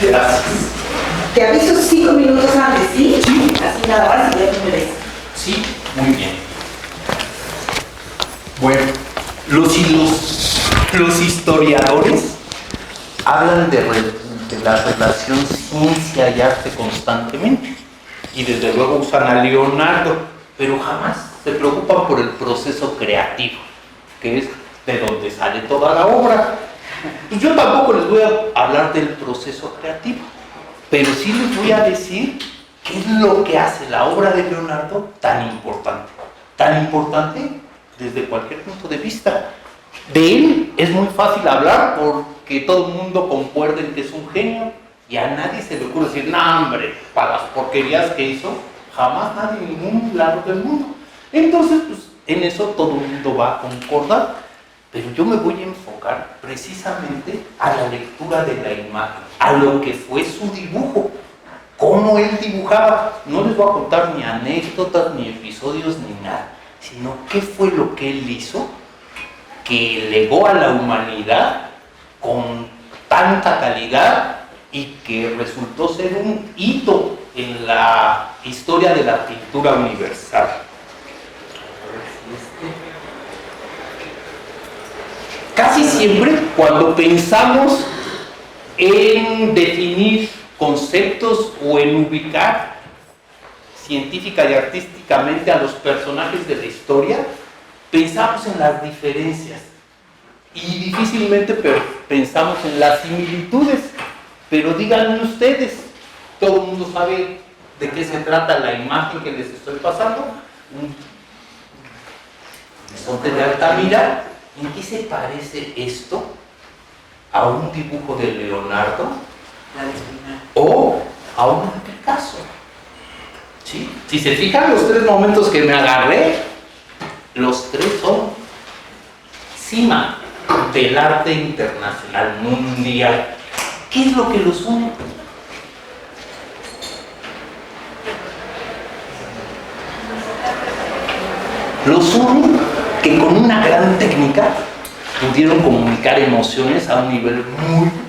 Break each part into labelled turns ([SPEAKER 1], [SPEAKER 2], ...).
[SPEAKER 1] Gracias.
[SPEAKER 2] Te aviso 5 minutos antes, ¿sí? Sí. Así nada más y ya me ves.
[SPEAKER 1] Sí, muy bien. Bueno, los historiadores hablan de la relación ciencia y arte constantemente. Y desde luego usan a Leonardo, pero jamás se preocupan por el proceso creativo, que es de donde sale toda la obra. Pues yo tampoco les voy a hablar del proceso creativo, pero sí les voy a decir qué es lo que hace la obra de Leonardo tan importante desde cualquier punto de vista. De él es muy fácil hablar porque todo el mundo concuerda en que es un genio y a nadie se le ocurre decir, no hombre, para las porquerías que hizo, jamás nadie en ningún lado del mundo. Entonces, pues en eso todo el mundo va a concordar, pero yo me voy a enfocar precisamente a la lectura de la imagen, a lo que fue su dibujo, cómo él dibujaba. No les voy a contar ni anécdotas, ni episodios, ni nada, sino qué fue lo que él hizo que legó a la humanidad con tanta calidad y que resultó ser un hito en la historia de la pintura universal. Casi siempre cuando pensamos en definir conceptos o en ubicar científica y artísticamente a los personajes de la historia, pensamos en las diferencias y difícilmente pensamos en las similitudes. Pero díganme ustedes, todo el mundo sabe de qué se trata la imagen que les estoy pasando. Un bisonte de Altamira. ¿En qué se parece esto a un dibujo de Leonardo o a un Picasso? ¿Sí? Si se fijan los tres momentos que me agarré, los tres son cima del arte internacional, mundial. ¿Qué es lo que los une? Los une que con una gran técnica pudieron comunicar emociones a un nivel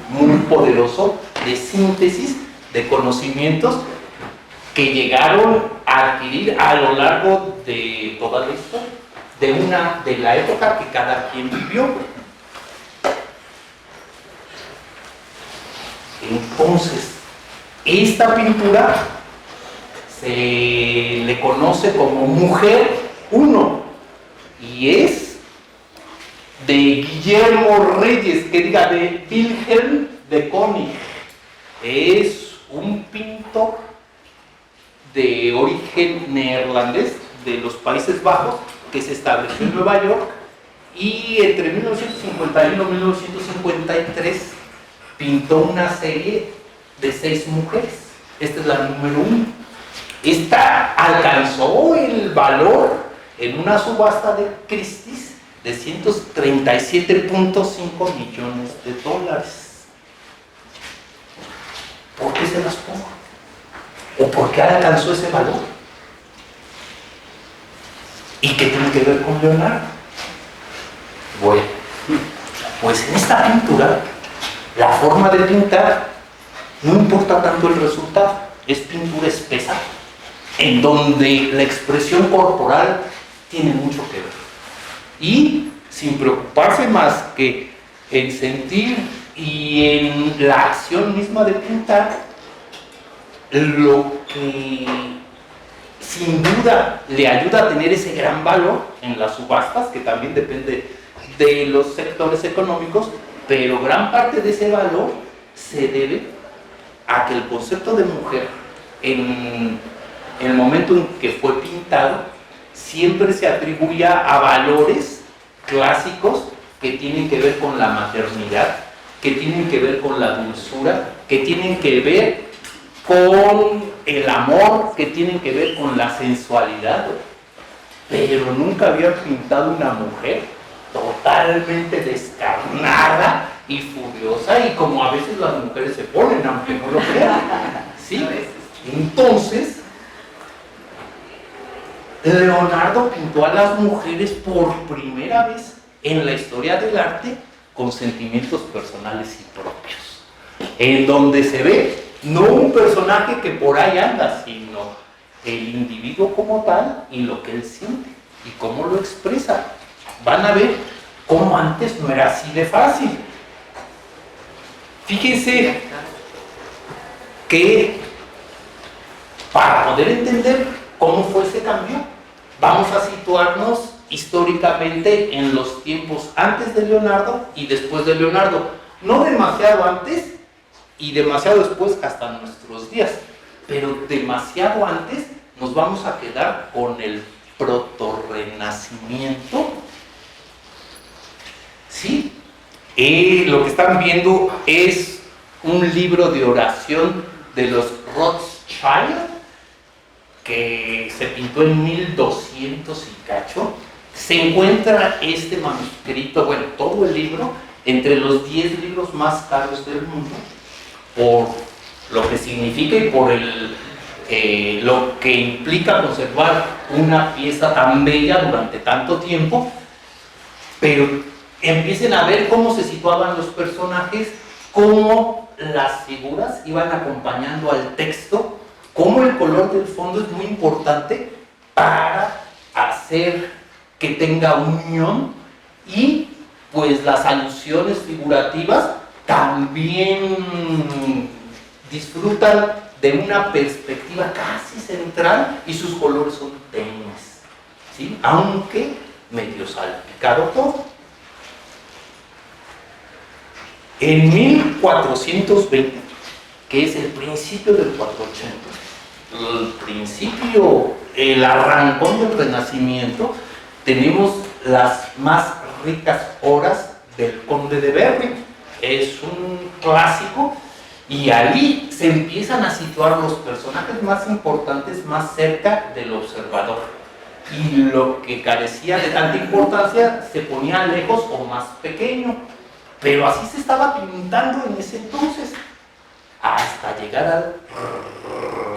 [SPEAKER 1] muy poderoso de síntesis de conocimientos que llegaron a adquirir a lo largo de toda la historia, de la época que cada quien vivió. Entonces, esta pintura se le conoce como Mujer 1 y es de Guillermo Reyes, que diga de Wilhelm de König. Es un pintor de origen neerlandés de los Países Bajos que se estableció en Nueva York y entre 1951 y 1953 pintó una serie de 6 mujeres. Esta es la número 1. Esta alcanzó el valor en una subasta de Christie's de $137.5 millones. ¿Por qué se las pongo? ¿O por qué alcanzó ese valor? ¿Y qué tiene que ver con Leonardo? Bueno, pues en esta pintura, la forma de pintar no importa tanto el resultado, es pintura espesa, en donde la expresión corporal tiene mucho que ver. Y sin preocuparse más que en sentir y en la acción misma de pintar, lo que sin duda le ayuda a tener ese gran valor en las subastas, que también depende de los sectores económicos, pero gran parte de ese valor se debe a que el concepto de mujer en el momento en que fue pintado siempre se atribuía a valores clásicos que tienen que ver con la maternidad, que tienen que ver con la dulzura, que tienen que ver con el amor, que tienen que ver con la sensualidad, pero nunca habían pintado una mujer totalmente descarnada y furiosa, y como a veces las mujeres se ponen, aunque no lo crean. ¿Sí? Entonces, Leonardo pintó a las mujeres por primera vez en la historia del arte con sentimientos personales y propios. en donde se ve no un personaje que por ahí anda, sino el individuo como tal y lo que él siente y cómo lo expresa. Van a ver cómo antes no era así de fácil. Fíjense que para poder entender cómo fue ese cambio, vamos a situarnos históricamente en los tiempos antes de Leonardo y después de Leonardo. No demasiado antes y demasiado después hasta nuestros días, pero demasiado antes nos vamos a quedar con el protorrenacimiento. ¿Sí? Lo que están viendo es un libro de oración de los Rothschild que se pintó en 1200 y cacho. Se encuentra este manuscrito, bueno, todo el libro, entre los 10 libros más caros del mundo, por lo que significa y por lo que implica conservar una pieza tan bella durante tanto tiempo. Pero empiecen a ver cómo se situaban los personajes, cómo las figuras iban acompañando al texto, cómo el color del fondo es muy importante para hacer que tenga unión, y pues las alusiones figurativas también disfrutan de una perspectiva casi central y sus colores son tenues, ¿sí? Aunque medio salpicado todo. En 1420, que es el principio del 480, el principio, el arrancón del Renacimiento, tenemos las más ricas obras del Conde de Berry. Es un clásico y ahí se empiezan a situar los personajes más importantes más cerca del observador, y lo que carecía de tanta importancia se ponía lejos o más pequeño. Pero así se estaba pintando en ese entonces, hasta llegar al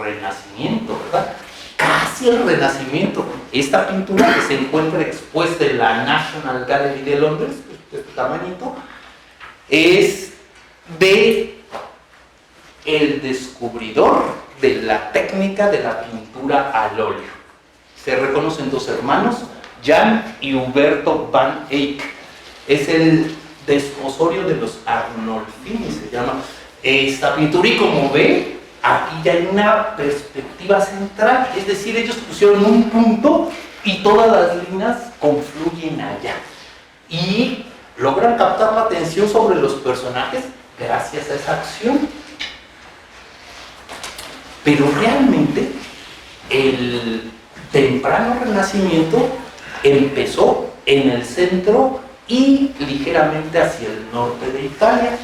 [SPEAKER 1] Renacimiento, ¿verdad? Casi el Renacimiento. Esta pintura que se encuentra expuesta en la National Gallery de Londres, de este tamañito, es de el descubridor de la técnica de la pintura al óleo. Se reconocen dos hermanos, Jan y Huberto van Eyck. Es el desposorio de los Arnolfini, se llama esta pintura, y como ve, aquí ya hay una perspectiva central, es decir, ellos pusieron un punto y todas las líneas confluyen allá y logran captar la atención sobre los personajes gracias a esa acción. Pero realmente el temprano Renacimiento empezó en el centro y ligeramente hacia el norte de Italia,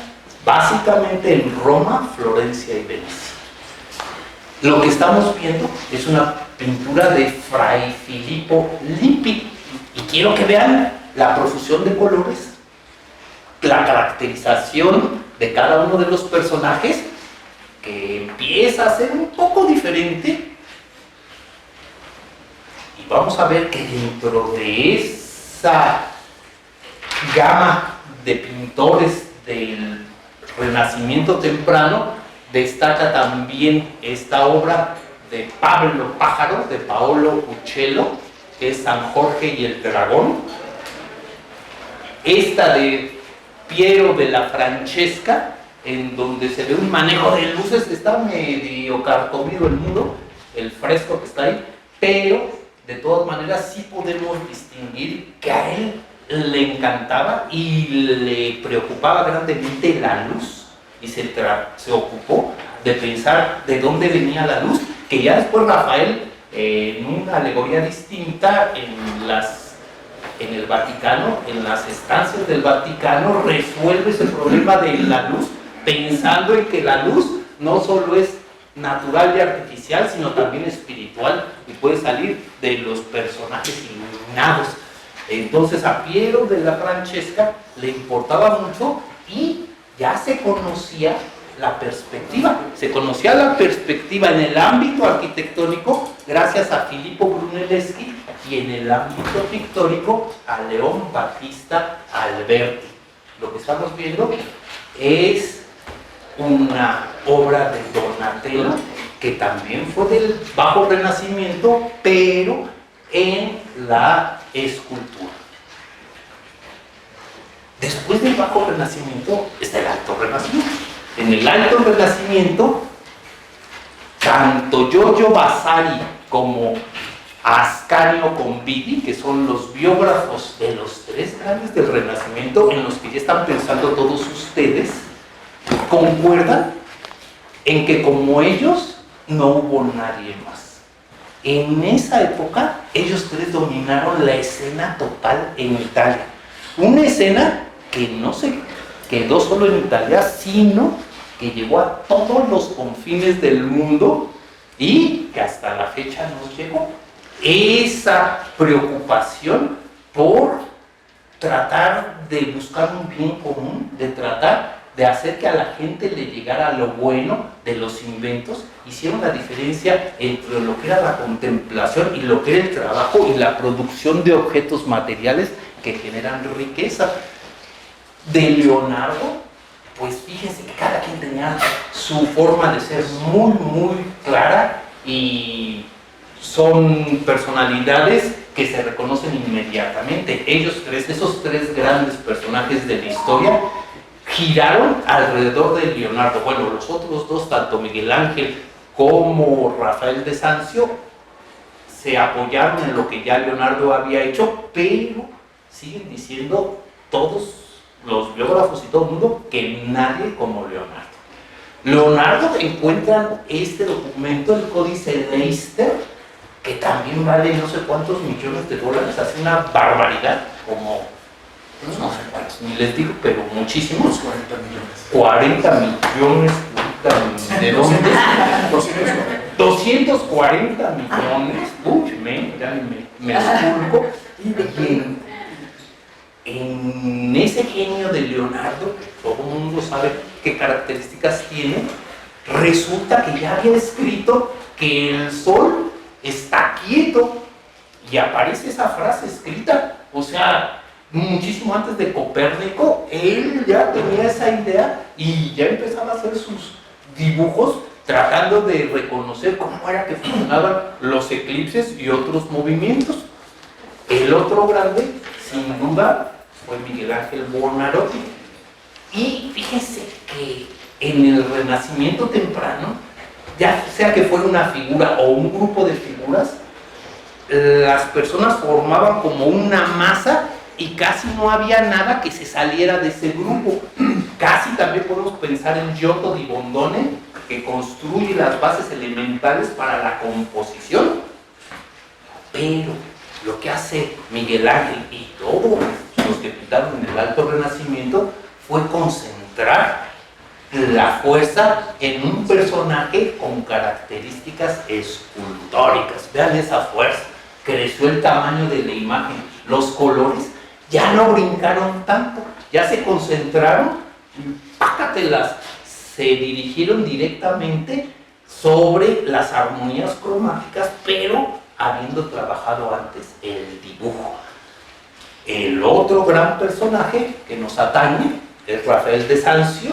[SPEAKER 1] básicamente en Roma, Florencia y Venecia. Lo que estamos viendo es una pintura de Fray Filippo Lippi, y quiero que vean la profusión de colores, la caracterización de cada uno de los personajes, que empieza a ser un poco diferente. Y vamos a ver que dentro de esa gama de pintores del Renacimiento temprano destaca también esta obra de Pablo Pájaro, de Paolo Uccello, que es San Jorge y el Dragón. Esta de Piero de la Francesca, en donde se ve un manejo de luces. Está medio carcomido el muro, el fresco que está ahí, pero de todas maneras sí podemos distinguir que a él le encantaba y le preocupaba grandemente la luz, y se ocupó de pensar de dónde venía la luz, que ya después Rafael, en una alegoría distinta en el Vaticano, en las estancias del Vaticano, resuelve ese problema de la luz, pensando en que la luz no solo es natural y artificial, sino también espiritual, y puede salir de los personajes iluminados. Entonces a Piero de la Francesca le importaba mucho, y ya se conocía la perspectiva. Se conocía la perspectiva en el ámbito arquitectónico gracias a Filippo Brunelleschi, y en el ámbito pictórico a León Battista Alberti. Lo que estamos viendo es una obra de Donatello, que también fue del Bajo Renacimiento, pero en la escultura. Después del Bajo Renacimiento está el Alto Renacimiento. En el Alto Renacimiento, tanto Giorgio Vasari como Ascanio Conviti, que son los biógrafos de los tres grandes del Renacimiento, en los que ya están pensando todos ustedes, concuerdan en que como ellos no hubo nadie más. En esa época, ellos tres dominaron la escena total en Italia. Una escena que no se quedó solo en Italia, sino que llegó a todos los confines del mundo y que hasta la fecha nos llegó. Esa preocupación por tratar de buscar un bien común, de tratar de hacer que a la gente le llegara lo bueno de los inventos, hicieron la diferencia entre lo que era la contemplación y lo que era el trabajo y la producción de objetos materiales que generan riqueza. De Leonardo, pues fíjense que cada quien tenía su forma de ser muy clara y son personalidades que se reconocen inmediatamente. Ellos tres, esos tres grandes personajes de la historia, giraron alrededor de Leonardo. Bueno, los otros dos, tanto Miguel Ángel como Rafael de Sanzio, se apoyaron en lo que ya Leonardo había hecho, pero siguen diciendo todos los biógrafos y todo el mundo que nadie como Leonardo. Leonardo encuentran este documento, el Códice Leicester, que también vale no sé cuántos millones de dólares, hace una barbaridad, como no sé cuántos, ni les digo, pero muchísimos. 40 millones. ¿De dónde? 240 millones. Uy, ya me esculco. Y en ese genio de Leonardo, que todo el mundo sabe qué características tiene, resulta que ya había escrito que el Sol está quieto, y aparece esa frase escrita. O sea, muchísimo antes de Copérnico, él ya tenía esa idea y ya empezaba a hacer sus dibujos tratando de reconocer cómo era que funcionaban los eclipses y otros movimientos. El otro grande, sin duda, fue Miguel Ángel Buonarroti. Y fíjense que en el Renacimiento temprano, ya sea que fuera una figura o un grupo de figuras, las personas formaban como una masa y casi no había nada que se saliera de ese grupo. Casi también podemos pensar en Giotto di Bondone, que construye las bases elementales para la composición. Pero lo que hace Miguel Ángel y todos los que pintaron en el Alto Renacimiento fue concentrar la fuerza en un personaje con características escultóricas. Vean esa fuerza, creció el tamaño de la imagen, los colores ya no brincaron tanto, ya se concentraron, pácatelas, se dirigieron directamente sobre las armonías cromáticas, pero habiendo trabajado antes el dibujo. El otro gran personaje que nos atañe es Rafael de Sanzio,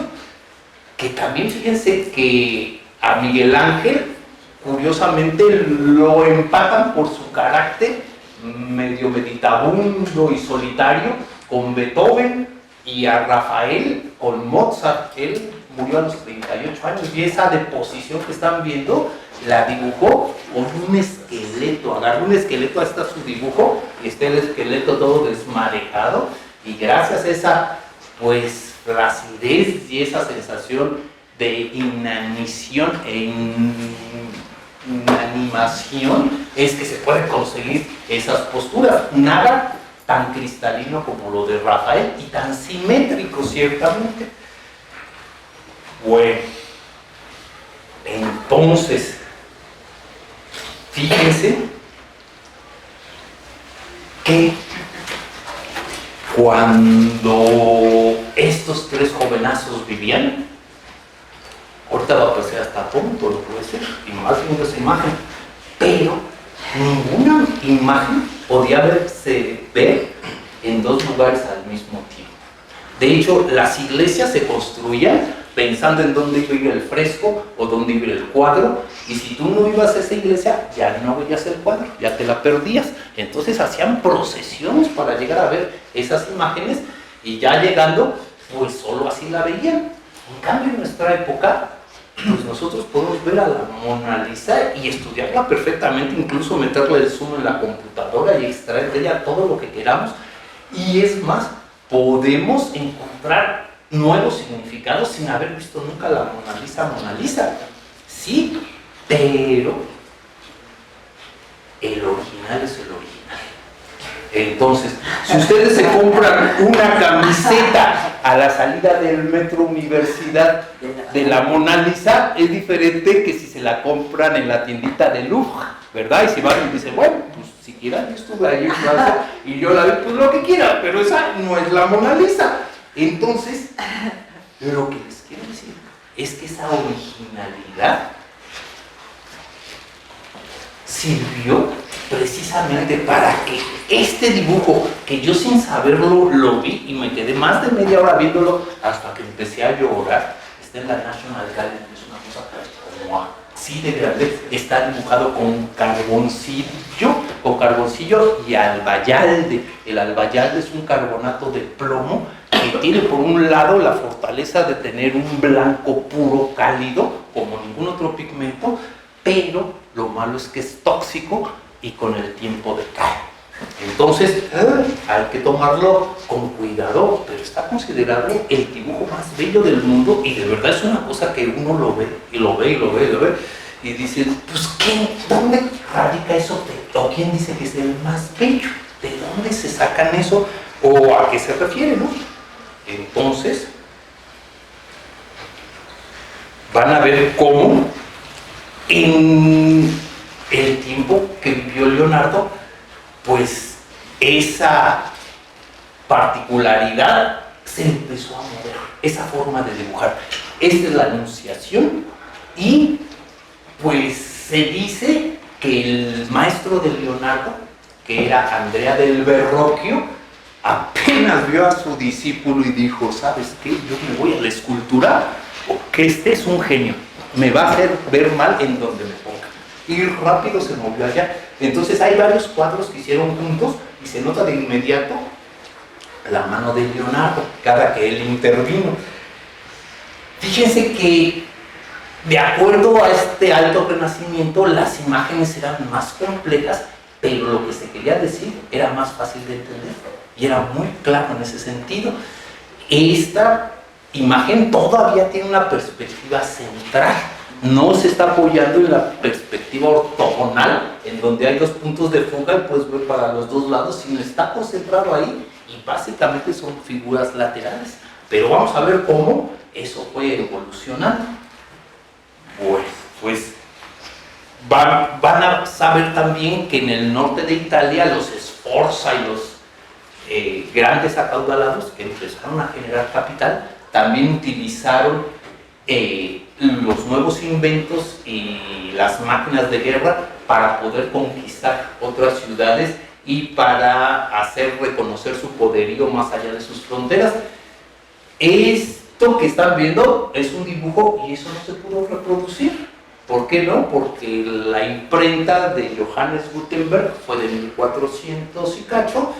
[SPEAKER 1] que también fíjense que a Miguel Ángel curiosamente lo empatan por su carácter medio meditabundo y solitario con Beethoven, y a Rafael con Mozart. Él murió a los 38 años y esa deposición que están viendo la dibujó con un esqueleto. Agarró un esqueleto, ahí está su dibujo, y está el esqueleto todo desmadejado, y gracias a esa pues flacidez y esa sensación de inanición e inanimación es que se puede conseguir esas posturas. Nada tan cristalino como lo de Rafael y tan simétrico ciertamente. Bueno, entonces fíjense que cuando estos tres jovenazos vivían, ahorita va a aparecer hasta tonto lo puede ser, y más viendo esa imagen, pero ninguna imagen podía ver en dos lugares al mismo tiempo. De hecho, las iglesias se construían pensando en dónde iba a ir el fresco o dónde iba a ir el cuadro, y si tú no ibas a esa iglesia, ya no veías el cuadro, ya te la perdías. Entonces hacían procesiones para llegar a ver esas imágenes, y ya llegando, pues solo así la veían. En cambio, en nuestra época, pues nosotros podemos ver a la Mona Lisa y estudiarla perfectamente, incluso meterle el zoom en la computadora y extraer de ella todo lo que queramos. Y es más, podemos encontrar nuevos significados sin haber visto nunca la Mona Lisa. Sí, pero el original es el original. Entonces, si ustedes se compran una camiseta a la salida del Metro Universidad de la Mona Lisa, es diferente que si se la compran en la tiendita de Louvre, ¿verdad? Y si van y dicen, bueno, pues si quieran, yo estuve ahí en Francia y yo la vi, pues lo que quiera, pero esa no es la Mona Lisa. Entonces, lo que les quiero decir es que esa originalidad sirvió precisamente para que este dibujo, que yo sin saberlo lo vi y me quedé más de media hora viéndolo hasta que empecé a llorar, está en la National Gallery, es una cosa como así de grande, está dibujado con carboncillo y albayalde. El albayalde es un carbonato de plomo que tiene por un lado la fortaleza de tener un blanco puro, cálido, como ningún otro pigmento, pero lo malo es que es tóxico y con el tiempo decae. Entonces, hay que tomarlo con cuidado, pero está considerado el dibujo más bello del mundo, y de verdad es una cosa que uno lo ve, y lo ve, y lo ve, y lo ve, y dice, pues, ¿dónde radica eso? ¿O quién dice que es el más bello? ¿De dónde se sacan eso? ¿O a qué se refiere, no? Entonces, van a ver cómo en el tiempo que vivió Leonardo, pues esa particularidad se empezó a mover, esa forma de dibujar. Esta es la Anunciación, y pues se dice que el maestro de Leonardo, que era Andrea del Verrocchio, apenas vio a su discípulo y dijo, ¿sabes qué? Yo me voy a la escultura porque este es un genio, me va a hacer ver mal en donde me ponga. Y rápido se movió allá. Entonces hay varios cuadros que hicieron juntos y se nota de inmediato la mano de Leonardo cada que él intervino. Fíjense que de acuerdo a este alto renacimiento, las imágenes eran más complejas, pero lo que se quería decir era más fácil de entender y era muy claro en ese sentido. Esta imagen todavía tiene una perspectiva central, no se está apoyando en la perspectiva ortogonal, en donde hay dos puntos de fuga y puedes ver para los dos lados, sino está concentrado ahí y básicamente son figuras laterales. Pero vamos a ver cómo eso fue evolucionando. Pues van a saber también que en el norte de Italia los Sforza y los grandes acaudalados que empezaron a generar capital también utilizaron los nuevos inventos y las máquinas de guerra para poder conquistar otras ciudades y para hacer reconocer su poderío más allá de sus fronteras. Esto que están viendo es un dibujo y eso no se pudo reproducir. ¿Por qué no? Porque la imprenta de Johannes Gutenberg fue de 1400 y cacho,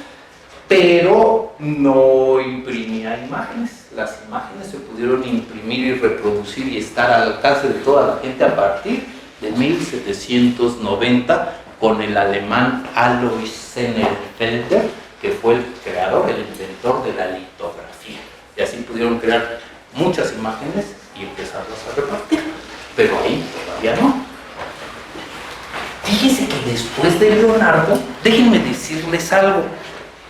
[SPEAKER 1] pero no imprimía imágenes. Las imágenes se pudieron imprimir y reproducir y estar al alcance de toda la gente a partir de 1790 con el alemán Alois Sennenfelder, que fue el creador, el inventor de la litografía. Y así pudieron crear muchas imágenes y empezarlas a repartir, pero ahí todavía no. Fíjense que después de Leonardo, déjenme decirles algo.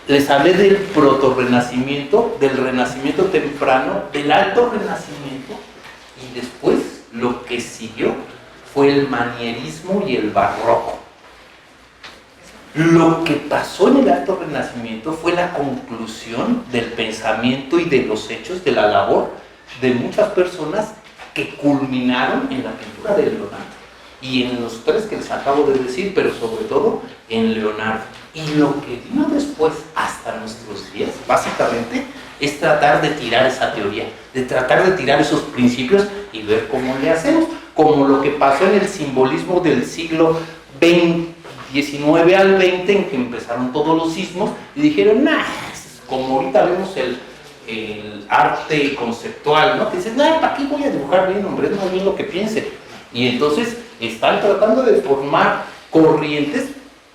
[SPEAKER 1] Les hablé del protorrenacimiento, del renacimiento temprano, del alto renacimiento, y después lo que siguió fue el manierismo y el barroco. Lo que pasó en el alto renacimiento fue la conclusión del pensamiento y de los hechos, de la labor de muchas personas que culminaron en la pintura de Leonardo, y en los tres que les acabo de decir, pero sobre todo en Leonardo. Y lo que vino después hasta nuestros días, básicamente, es tratar de tirar esa teoría, de tratar de tirar esos principios y ver cómo le hacemos, como lo que pasó en el simbolismo del siglo XIX al XX, en que empezaron todos los sismos y dijeron, nah, como ahorita vemos el arte conceptual, ¿no? Que dicen, ay, ¿para qué voy a dibujar bien, hombre? Es más bien lo que piense. Y entonces están tratando de formar corrientes,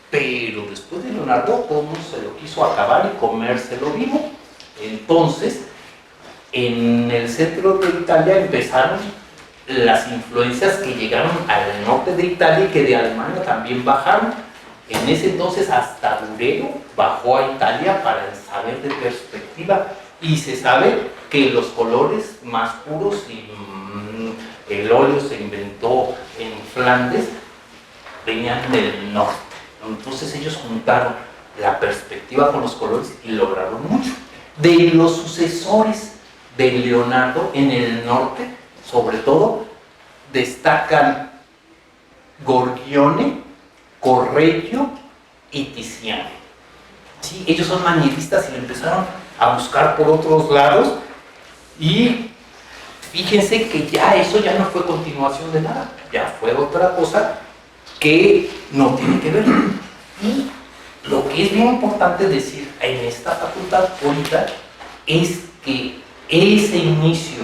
[SPEAKER 1] pero después de Leonardo, todo el mundo se lo quiso acabar y comérselo vivo. Entonces, en el centro de Italia empezaron las influencias que llegaron al norte de Italia y que de Alemania también bajaron. En ese entonces hasta Durero bajó a Italia para saber de perspectiva, y se sabe que los colores más puros y el óleo se inventó en Flandes, venían del norte. Entonces ellos juntaron la perspectiva con los colores y lograron mucho. De los sucesores de Leonardo en el norte, sobre todo, destacan Gorgione, Correggio y Tiziano. Sí, ellos son manieristas y lo empezaron a buscar por otros lados, y fíjense que ya eso ya no fue continuación de nada, ya fue otra cosa que no tiene que ver. Y lo que es bien importante decir en esta facultad ahorita es que ese inicio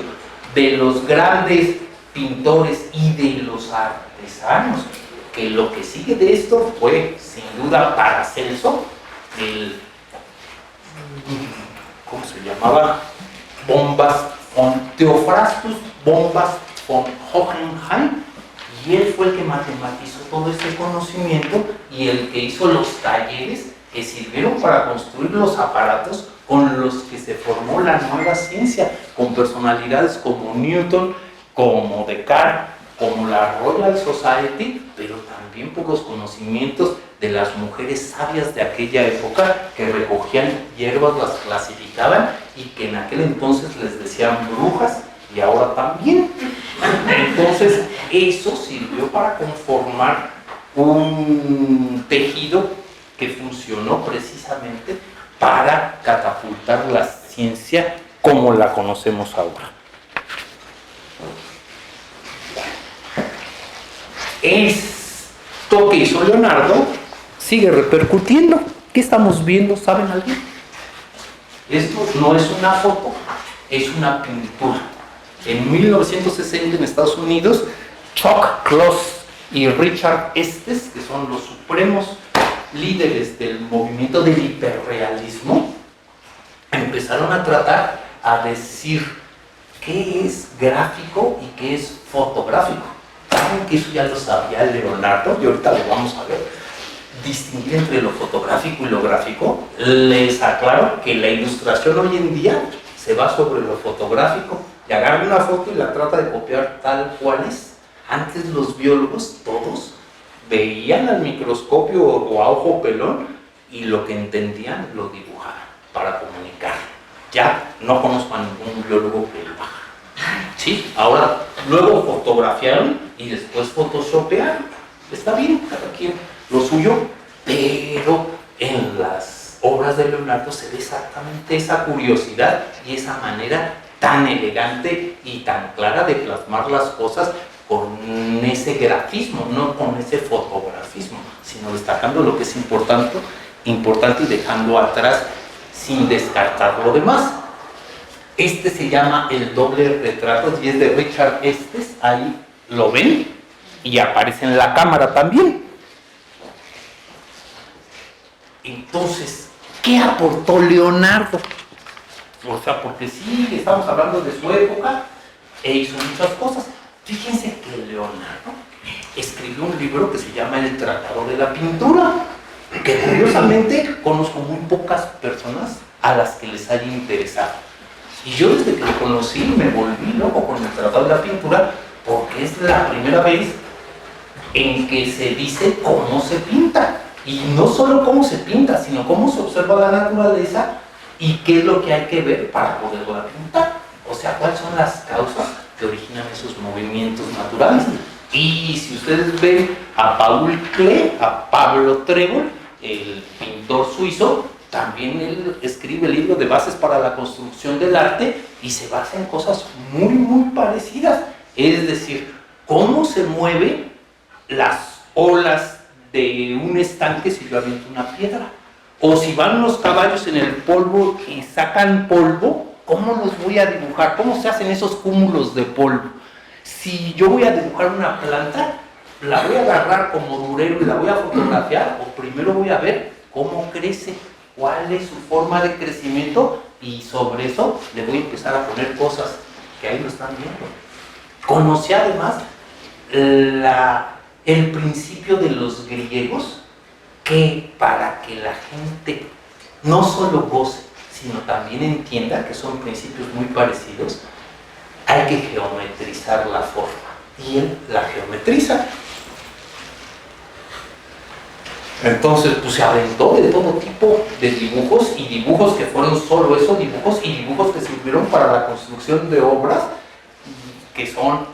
[SPEAKER 1] de los grandes pintores y de los artesanos, que lo que sigue de esto fue sin duda Paracelso, el, ¿cómo se llamaba? Theophrastus Bombas von Hohenheim, y él fue el que matematizó todo este conocimiento y el que hizo los talleres que sirvieron para construir los aparatos con los que se formó la nueva ciencia, con personalidades como Newton, como Descartes, como la Royal Society, pero también por los conocimientos de las mujeres sabias de aquella época, que recogían hierbas, las clasificaban y que en aquel entonces les decían brujas, y ahora también. Entonces eso sirvió para conformar un tejido que funcionó precisamente para catapultar la ciencia como la conocemos ahora. Esto que hizo Leonardo sigue repercutiendo. ¿Qué estamos viendo? ¿Saben alguien? Esto no es una foto, es una pintura. En 1960 en Estados Unidos, Chuck Close y Richard Estes, que son los supremos líderes del movimiento del hiperrealismo, empezaron a tratar a decir qué es gráfico y qué es fotográfico. Saben que eso ya lo sabía Leonardo, y ahorita lo vamos a ver. Distinguir entre lo fotográfico y lo gráfico. Les aclaro que la ilustración hoy en día se va sobre lo fotográfico, y agarra una foto y la trata de copiar tal cual es. Antes los biólogos, todos, veían al microscopio o a ojo pelón y lo que entendían lo dibujaban para comunicar. Ya no conozco a ningún biólogo que lo haga. Sí, ahora luego fotografiaron y después photoshopearon. Está bien, cada quien lo suyo, pero en las obras de Leonardo se ve exactamente esa curiosidad y esa manera tan elegante y tan clara de plasmar las cosas con ese grafismo, no con ese fotografismo, sino destacando lo que es importante y dejando atrás sin descartar lo demás. Este se llama El doble retrato y es de Richard Estes, ahí lo ven y aparece en la cámara también. Entonces, ¿qué aportó Leonardo? O sea, porque sí, estamos hablando de su época e hizo muchas cosas. Fíjense que Leonardo escribió un libro que se llama El Tratado de la Pintura, que curiosamente conozco muy pocas personas a las que les haya interesado. Y yo desde que lo conocí me volví loco con el Tratado de la Pintura, porque es la primera vez en que se dice cómo se pinta. Y no solo cómo se pinta, sino cómo se observa la naturaleza y qué es lo que hay que ver para poderla pintar. O sea, cuáles son las causas que originan esos movimientos naturales. Y si ustedes ven a Paul Klee, a Pablo Trébol, el pintor suizo, también él escribe el libro de bases para la construcción del arte y se basa en cosas muy parecidas. Es decir, cómo se mueven las olas de un estanque si yo aviento una piedra. O si van los caballos en el polvo y sacan polvo, ¿cómo los voy a dibujar? ¿Cómo se hacen esos cúmulos de polvo? Si yo voy a dibujar una planta, la voy a agarrar como durero y la voy a fotografiar, o primero voy a ver cómo crece, cuál es su forma de crecimiento, y sobre eso le voy a empezar a poner cosas que ahí lo están viendo. Conocí además el principio de los griegos, que para que la gente no solo goce, sino también entienda que son principios muy parecidos, hay que geometrizar la forma. Y él la geometriza. Entonces, pues se aventó de todo tipo de dibujos, y dibujos que fueron solo eso, dibujos que sirvieron para la construcción de obras que son,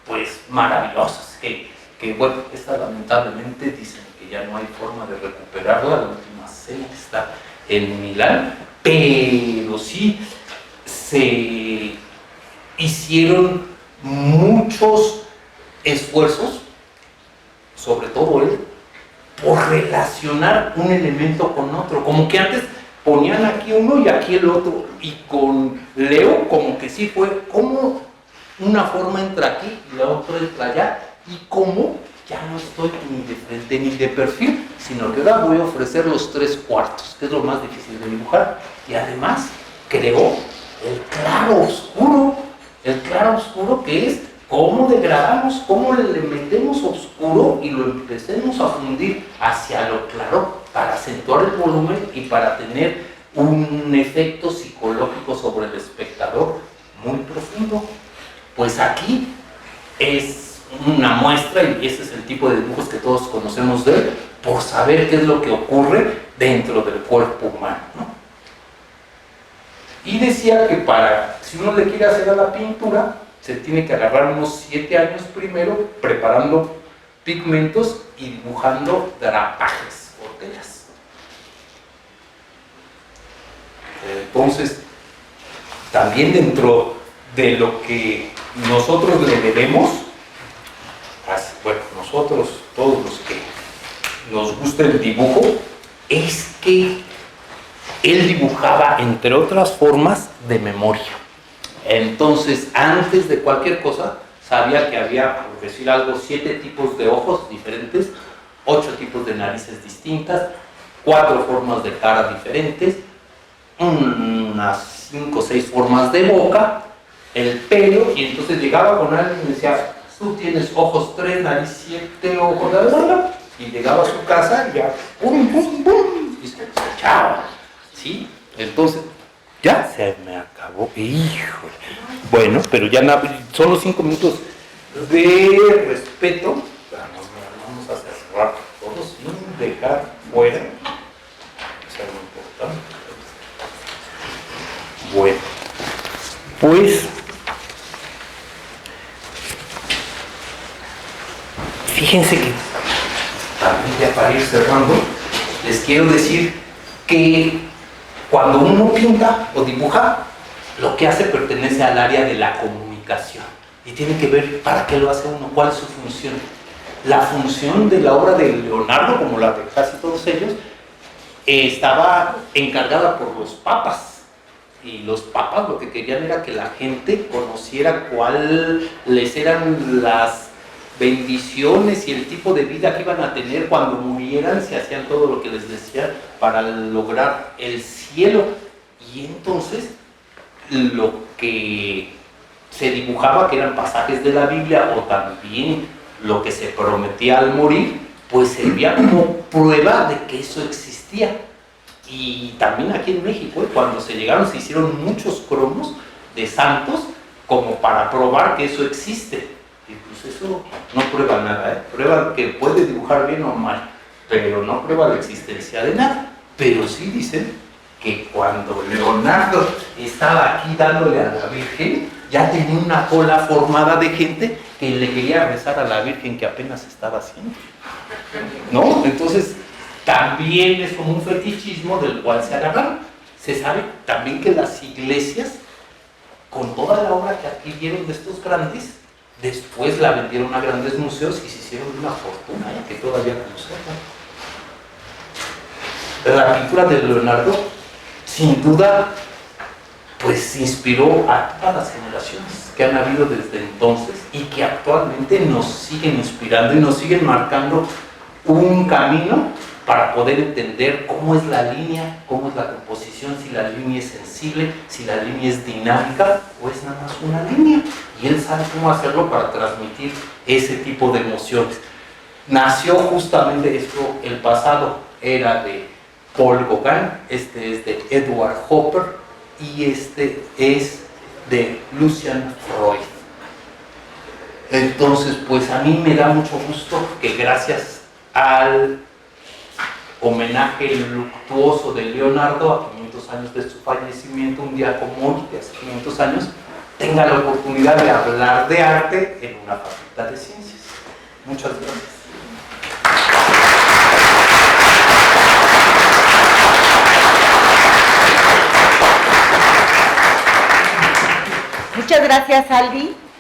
[SPEAKER 1] pues, maravillosas. Que bueno, esta lamentablemente dicen que ya no hay forma de recuperarla, la última cena está en Milán, pero sí se hicieron muchos esfuerzos, sobre todo él, por relacionar un elemento con otro. Como que antes ponían aquí uno y aquí el otro, y con Leo como que sí fue como una forma entra aquí y la otra entra allá, y como ya no estoy ni de frente ni de perfil, sino que ahora voy a ofrecer los 3/4, que es lo más difícil de dibujar. Y además creó el claro oscuro, que es cómo degradamos, cómo le metemos oscuro y lo empecemos a fundir hacia lo claro para acentuar el volumen y para tener un efecto psicológico sobre el espectador muy profundo. Pues aquí es una muestra, y ese es el tipo de dibujos que todos conocemos de él, por saber qué es lo que ocurre dentro del cuerpo humano, ¿no? Y decía que si uno le quiere hacer a la pintura, se tiene que agarrar unos 7 años primero preparando pigmentos y dibujando drapajes o telas. Entonces, también dentro de lo que nosotros le debemos, bueno, nosotros, todos los que nos gusta el dibujo, es que él dibujaba, entre otras formas, de memoria. Entonces, antes de cualquier cosa, sabía que había, por decir algo, 7 tipos de ojos diferentes, 8 tipos de narices distintas, 4 formas de cara diferentes, unas 5 o 6 formas de boca, el pelo, y entonces llegaba con alguien y decía, tú tienes ojos 3, nariz 7, ojos de... y llegaba a su casa y ya, ¡pum! Y se echaba, ¿sí? Entonces, ya se me acabó, híjole. Bueno, pero ya solo 5 minutos de respeto. Vamos a cerrar todos sin dejar fuera. Eso es muy importante. Bueno, pues fíjense que también, ya para ir cerrando, les quiero decir que cuando uno pinta o dibuja, lo que hace pertenece al área de la comunicación, y tiene que ver para qué lo hace uno, cuál es su función. La función de la obra de Leonardo, como la de casi todos ellos, estaba encargada por los papas, y los papas lo que querían era que la gente conociera cuáles eran las bendiciones y el tipo de vida que iban a tener cuando murieran, si hacían todo lo que les decían para lograr el cielo. Y entonces lo que se dibujaba, que eran pasajes de la Biblia, o también lo que se prometía al morir, pues servía como prueba de que eso existía. Y también aquí en México, cuando se hicieron muchos cromos de santos como para probar que eso existe. Y pues eso no prueba nada, prueba que puede dibujar bien o mal, pero no prueba la existencia de nada. Pero sí dicen que cuando Leonardo estaba aquí dándole a la Virgen, ya tenía una cola formada de gente que le quería rezar a la Virgen, que apenas estaba haciendo, ¿no? Entonces, también es como un fetichismo del cual se agarraron. Se sabe también que las iglesias, con toda la obra que adquirieron de estos grandes, después la vendieron a grandes museos y se hicieron una fortuna, que todavía conservan. La pintura de Leonardo, sin duda, pues inspiró a todas las generaciones que han habido desde entonces y que actualmente nos siguen inspirando y nos siguen marcando un camino para poder entender cómo es la línea, cómo es la composición, si la línea es sensible, si la línea es dinámica o es nada más una línea. Y él sabe cómo hacerlo para transmitir ese tipo de emociones. Nació justamente esto, el pasado era de Paul Gauguin, este es de Edward Hopper y este es de Lucian Freud. Entonces, pues a mí me da mucho gusto que gracias al homenaje luctuoso de Leonardo a 500 años de su fallecimiento, un día como hoy, de hace 500 años, tenga la oportunidad de hablar de arte en una facultad de ciencias. Muchas gracias.
[SPEAKER 2] Muchas gracias, Aldi.